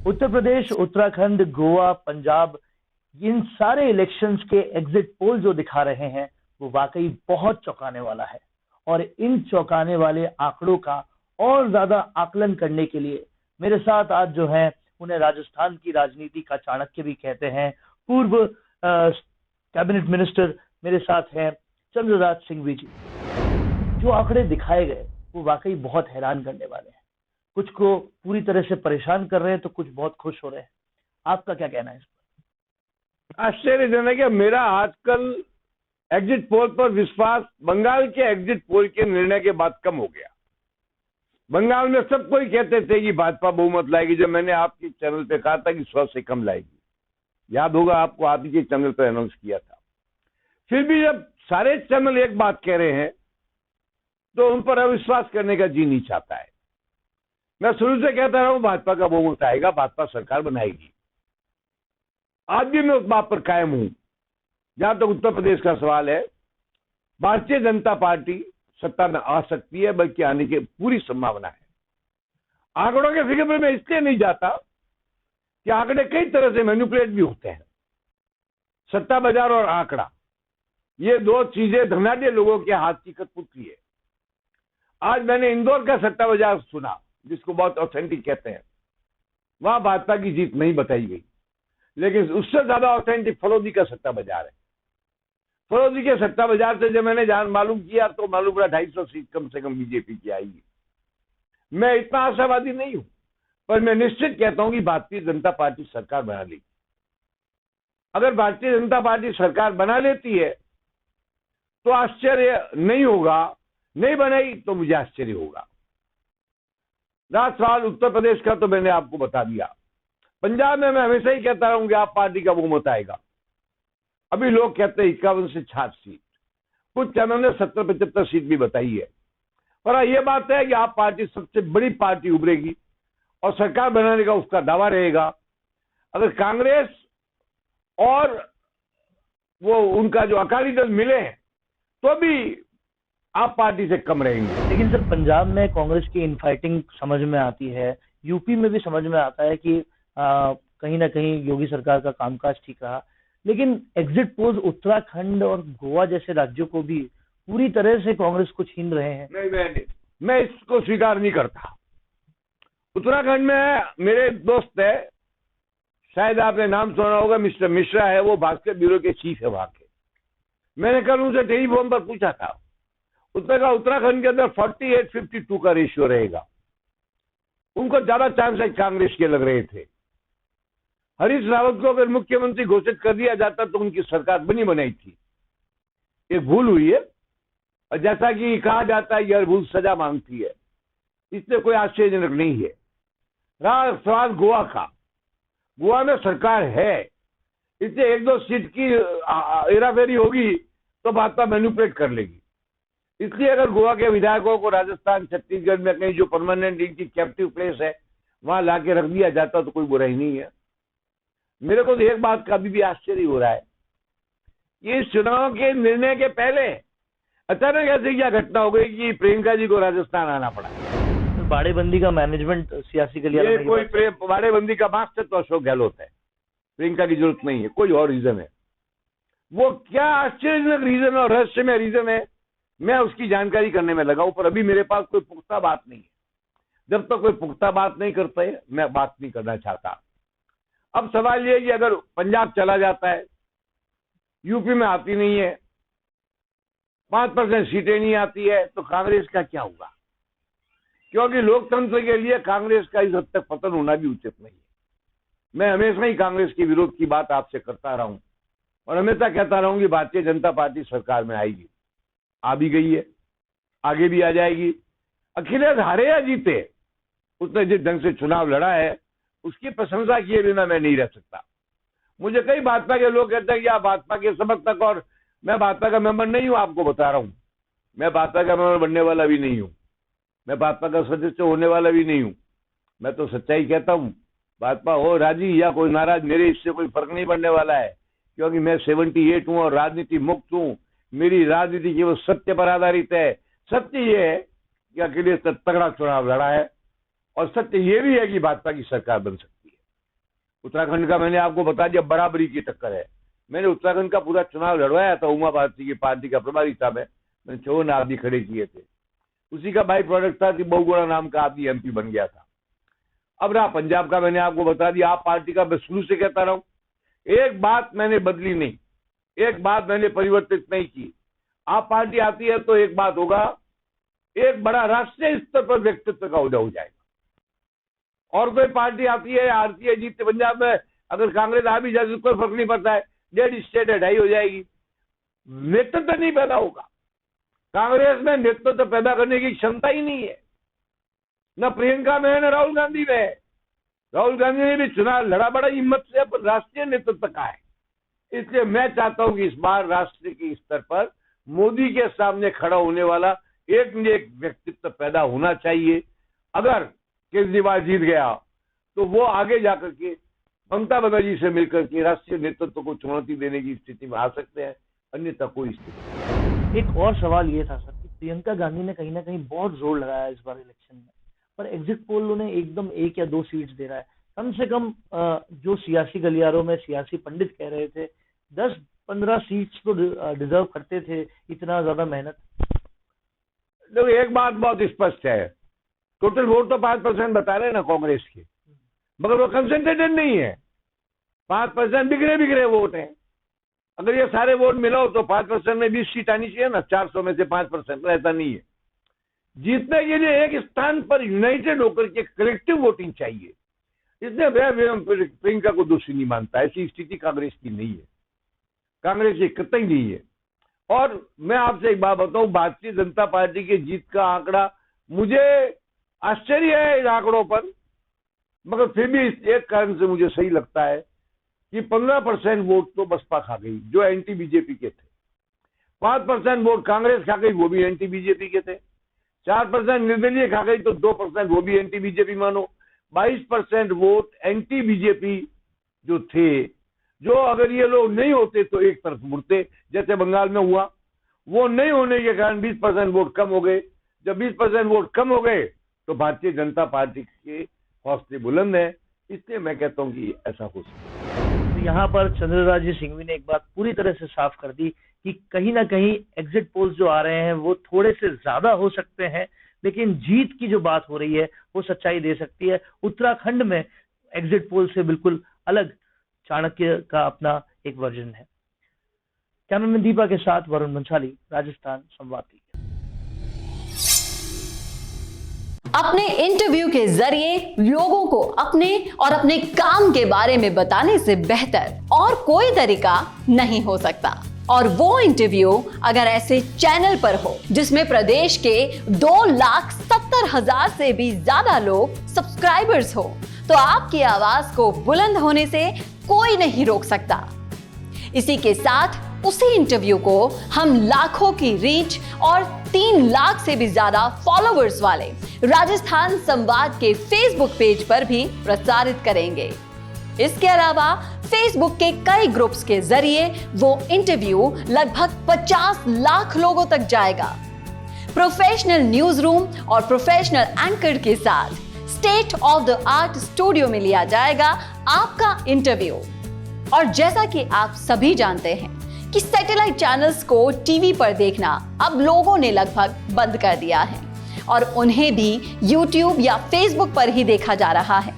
उत्तर प्रदेश, उत्तराखंड, गोवा, पंजाब, इन सारे इलेक्शंस के exit poll जो दिखा रहे हैं वो वाकई बहुत चौंकाने वाला है। और इन चौंकाने वाले आंकड़ों का और ज्यादा आकलन करने के लिए मेरे साथ आज जो है, उन्हें राजस्थान की राजनीति का चाणक्य भी कहते हैं, पूर्व कैबिनेट मिनिस्टर मेरे साथ हैं चंद्रराज सिंघवी जी। जो आंकड़े दिखाए गए वो वाकई बहुत हैरान करने वाले हैं। कुछ को पूरी तरह से परेशान कर रहे हैं तो कुछ बहुत खुश हो रहे हैं। आपका क्या कहना है इस पर? आश्चर्यजनक है। मेरा आजकल एग्जिट पोल पर विश्वास बंगाल के एग्जिट पोल के निर्णय के बाद कम हो गया। बंगाल में सब कोई कहते थे कि भाजपा बहुमत लाएगी, जब मैंने आपके चैनल पे कहा था कि 100 से कम लाएगी। याद होगा आपको, आप ही के चैनल पर अनाउंस किया था। फिर भी जब सारे चैनल एक बात कह रहे हैं तो उन पर अविश्वास करने का जी नहीं चाहता है। मैं शुरू से कहता रहा हूं भाजपा का बहुमत आएगा, भाजपा सरकार बनाएगी। आज भी मैं उस बात पर कायम हूं। जहां तक उत्तर प्रदेश का सवाल है, भारतीय जनता पार्टी सत्ता में आ सकती है, बल्कि आने की पूरी संभावना है। आंकड़ों के फिगर में मैं इसलिए नहीं जाता कि आंकड़े कई तरह से मैनिपुलेट भी होते हैं। सत्ता बाजार और आंकड़ा, ये दो चीजें धनाढ्य लोगों के हाथ की कठपुतली है। आज मैंने इंदौर का सत्ता बाजार सुना, जिसको बहुत ऑथेंटिक कहते हैं। वहां भाजपा की जीत नहीं बताई गई, लेकिन उससे ज्यादा ऑथेंटिक फलौदी का सत्ता बाजार है। फलौदी के सत्ता बाजार से जब मैंने जान मालूम किया तो मालूम पड़ा 250 सीट कम से कम बीजेपी की आएगी। मैं इतना आशावादी नहीं हूं, पर मैं निश्चित कहता हूं कि भारतीय जनता पार्टी सरकार बना लेगी। अगर भारतीय जनता पार्टी सरकार बना लेती है तो आश्चर्य नहीं होगा, नहीं बनाई तो मुझे आश्चर्य होगा। रहा सवाल उत्तर प्रदेश का, तो मैंने आपको बता दिया। पंजाब में मैं हमेशा ही कहता रहूंगी आप पार्टी का बहुमत आएगा। अभी लोग कहते हैं 51 से 66 सीट, कुछ चैनल ने 70-75 सीट भी बताई है। पर यह बात है कि आप पार्टी सबसे बड़ी पार्टी उभरेगी और सरकार बनाने का उसका दावा रहेगा। अगर कांग्रेस और वो उनका जो अकाली दल मिले हैं तो भी आप पार्टी से कम रहेंगे। लेकिन सर, पंजाब में कांग्रेस की इनफाइटिंग समझ में आती है, यूपी में भी समझ में आता है कि कहीं ना कहीं योगी सरकार का कामकाज ठीक रहा। लेकिन एग्जिट पोल्स उत्तराखंड और गोवा जैसे राज्यों को भी पूरी तरह से कांग्रेस को छीन रहे हैं। नहीं, मैं इसको स्वीकार नहीं करता। उत्तराखंड में मेरे दोस्त है, शायद आपने नाम सुना होगा, मिस्टर मिश्रा है, वो भास्कर ब्यूरो के चीफ है वहां के। मैंने कल उनसे टेलीफोन पर पूछा था, उसने कहा उत्तराखंड के अंदर 48-52 का रेशियो रहेगा। उनको ज्यादा चांस है कांग्रेस के लग रहे थे। हरीश रावत को अगर मुख्यमंत्री घोषित कर दिया जाता तो उनकी सरकार बनी बनाई थी। एक भूल हुई है, और जैसा कि कहा जाता है यह भूल सजा मांगती है, इसलिए कोई आश्चर्यजनक नहीं है। रहा सवाल गोवा का, गोवा में सरकार है, इसलिए 1-2 सीट की हेराफेरी होगी तो भाजपा मैनिपुलेट कर लेगी। इसलिए अगर गोवा के विधायकों को राजस्थान, छत्तीसगढ़ में कहीं जो परमानेंट इनकी कैप्टिव प्लेस है वहां लाके रख दिया जाता तो कोई बुराई नहीं है। मेरे को तो एक बात का अभी भी आश्चर्य हो रहा है, ये चुनाव के निर्णय के पहले अचानक ऐसी क्या घटना हो गई कि प्रियंका जी को राजस्थान आना पड़ा। बाड़ेबंदी का मैनेजमेंट सियासी के लिए कोई बाड़ेबंदी का मास्टर तो अशोक गहलोत है, प्रियंका की जरूरत नहीं है, कोई और रीजन है। वो क्या आश्चर्यजनक रीजन और रहस्यमय रीजन है, मैं उसकी जानकारी करने में लगा हूं, पर अभी मेरे पास कोई पुख्ता बात नहीं है। जब तक कोई पुख्ता बात नहीं करता है मैं बात नहीं करना चाहता। अब सवाल यह कि अगर पंजाब चला जाता है, यूपी में आती नहीं है, 5% सीटें नहीं आती है, तो कांग्रेस का क्या होगा? क्योंकि लोकतंत्र के लिए कांग्रेस का इस हद तक पतन होना भी उचित नहीं है। मैं हमेशा ही कांग्रेस के विरोध की बात आपसे करता रहा हूं और हमेशा कहता रहूं कि भारतीय जनता पार्टी सरकार में आएगी। आ भी गई है, आगे भी आ जाएगी। अखिलेश हारे या जीते, उसने जिस ढंग से चुनाव लड़ा है उसकी प्रशंसा किए बिना मैं नहीं रह सकता। मुझे कई भाजपा के लोग कहते हैं कि आप भाजपा के समर्थक, और मैं भाजपा का मेंबर नहीं हूं। आपको बता रहा हूं, मैं भाजपा का मेंबर बनने वाला भी नहीं हूं, मैं भाजपा का सदस्य होने वाला भी नहीं हूं। मैं तो सच्चाई कहता हूं। भाजपा हो राजी या कोई नाराज, मेरे इससे कोई फर्क नहीं पड़ने वाला है, क्योंकि मैं 78 हूं और राजनीति मुक्त हूं। मेरी राजनीति केवल सत्य पर आधारित है। सत्य ये है कि अखिलेश तगड़ा चुनाव लड़ा है, और सत्य ये भी है कि भाजपा की सरकार बन सकती है। उत्तराखंड का मैंने आपको बता दिया, बराबरी की टक्कर है। मैंने उत्तराखंड का पूरा चुनाव लड़वाया था, उमा भारती की पार्टी का प्रभारी था मैंने 54 आदमी खड़े किए थे। उसी का बाई प्रोडक्ट था कि बहुगुणा नाम का आदमी MP बन गया था। अब रहा पंजाब का, मैंने आपको बता दिया, आप पार्टी का मैं शुरू से कहता रहा हूं, एक बात मैंने बदली नहीं, एक बात मैंने परिवर्तित नहीं की। आप पार्टी आती है तो एक बात होगा, एक बड़ा राष्ट्रीय स्तर पर व्यक्तित्व का उदय हो जाएगा। और कोई पार्टी आती है, आरती है, जीतते पंजाब में अगर कांग्रेस आ भी जाए तो कोई फर्क नहीं पड़ता है, 1.5 स्टेट है, 2.5 हो जाएगी, नेतृत्व नहीं पैदा होगा। कांग्रेस में नेतृत्व पैदा करने की क्षमता ही नहीं है, न प्रियंका में है न राहुल गांधी में है। राहुल गांधी ने भी चुनाव लड़ा बड़ा हिम्मत से, पर राष्ट्रीय नेतृत्व का है। इसलिए मैं चाहता हूं कि इस बार राष्ट्र के स्तर पर मोदी के सामने खड़ा होने वाला एक न एक व्यक्तित्व पैदा होना चाहिए। अगर केजरीवाल जीत गया तो वो आगे जाकर के ममता बनर्जी से मिलकर के राष्ट्रीय नेतृत्व को चुनौती देने की स्थिति में आ सकते हैं, अन्यथा कोई स्थिति। एक और सवाल ये था सर कि प्रियंका गांधी ने कहीं ना कहीं बहुत जोर लगाया इस बार इलेक्शन में, पर एग्जिट पोल उन्हें एकदम 1 या 2 सीट्स दे रहा है। कम से कम जो सियासी गलियारों में सियासी पंडित कह रहे थे 10-15 सीट्स तो डिजर्व करते थे, इतना ज्यादा मेहनत। देखो एक बात बहुत स्पष्ट है, टोटल वोट तो 5% बता रहे हैं ना कांग्रेस के, मगर वो कंसेंट्रेटेड नहीं है। 5% बिगड़े वोट हैं। अगर ये सारे वोट मिलाओ तो 5% में 20 सीट आनी चाहिए ना, 400 में से 5%, ऐसा नहीं है। जीतने के लिए एक स्थान पर यूनाइटेड होकर के कलेक्टिव वोटिंग चाहिए। इसलिए मैं प्रियंका को दोषी नहीं मानता, ऐसी स्थिति कांग्रेस की नहीं है, कांग्रेस की कतई नहीं है। और मैं आपसे एक बात बताऊं, भारतीय जनता पार्टी के जीत का आंकड़ा, मुझे आश्चर्य है इन आंकड़ों पर, मगर फिर भी एक कारण से मुझे सही लगता है कि 15% वोट तो बसपा खा गई जो एंटी बीजेपी के थे, 5% वोट कांग्रेस खा गई, वो भी एंटी बीजेपी के थे, 4% निर्दलीय खा गई तो 2% वो भी एंटी बीजेपी मानो, 22% वोट एंटी बीजेपी जो थे, जो अगर ये लोग नहीं होते तो एक तरफ मुड़ते, जैसे बंगाल में हुआ। वो नहीं होने के कारण 20% वोट कम हो गए। जब 20% वोट कम हो गए तो भारतीय जनता पार्टी के हौसले बुलंद है। इसलिए मैं कहता हूं कि ऐसा हो सकता है। यहाँ पर चंद्रराज सिंघवी ने एक बात पूरी तरह से साफ कर दी कि कहीं ना कहीं एग्जिट पोल्स जो आ रहे हैं वो थोड़े से ज्यादा हो सकते हैं, लेकिन जीत की जो बात हो रही है वो सच्चाई दे सकती है। उत्तराखंड में एग्जिट पोल से बिल्कुल अलग चाणक्य का अपना एक वर्जन है। कैमरामैन दीपा के साथ वरुण बंसाली, राजस्थान संवाद। अपने इंटरव्यू के जरिए लोगों को अपने और अपने काम के बारे में बताने से बेहतर और कोई तरीका नहीं हो सकता। और वो इंटरव्यू अगर ऐसे चैनल पर हो जिसमें प्रदेश के 2,70,000 से भी ज्यादा लोग सब्सक्राइबर्स हो, तो आपकी आवाज को बुलंद होने से कोई नहीं रोक सकता। इसी के साथ उसी इंटरव्यू को हम लाखों की रीच और 3 लाख से भी ज्यादा फॉलोअर्स वाले राजस्थान संवाद के फेसबुक पेज पर भी प्रसारित करेंगे। इसके अलावा फेसबुक के कई ग्रुप्स के जरिए वो इंटरव्यू लगभग 50 लाख लोगों तक जाएगा। प्रोफेशनल न्यूज रूम और प्रोफेशनल एंकर के साथ state of the art studio में लिया जाएगा आपका इंटरव्यू। और जैसा कि आप सभी जानते हैं कि सैटेलाइट चैनल्स को टीवी पर देखना अब लोगों ने लगभग बंद कर दिया है और उन्हें भी YouTube या Facebook पर ही देखा जा रहा है।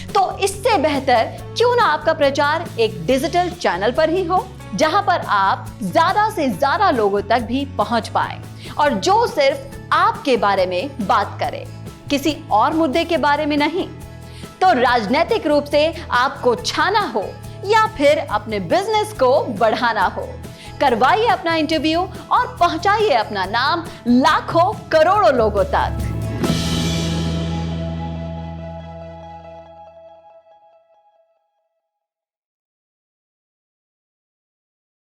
तो इससे बेहतर क्यों ना आपका प्रचार एक डिजिटल चैनल पर ही हो, जहां पर आप ज्यादा से ज्यादा लोगों तक भी पहुंच पाए और जो सिर्फ आपके बारे में बात करे, किसी और मुद्दे के बारे में नहीं। तो राजनीतिक रूप से आपको छाना हो या फिर अपने बिजनेस को बढ़ाना हो, करवाइए अपना इंटरव्यू और पहुंचाइए अपना नाम लाखों करोड़ों लोगों तक।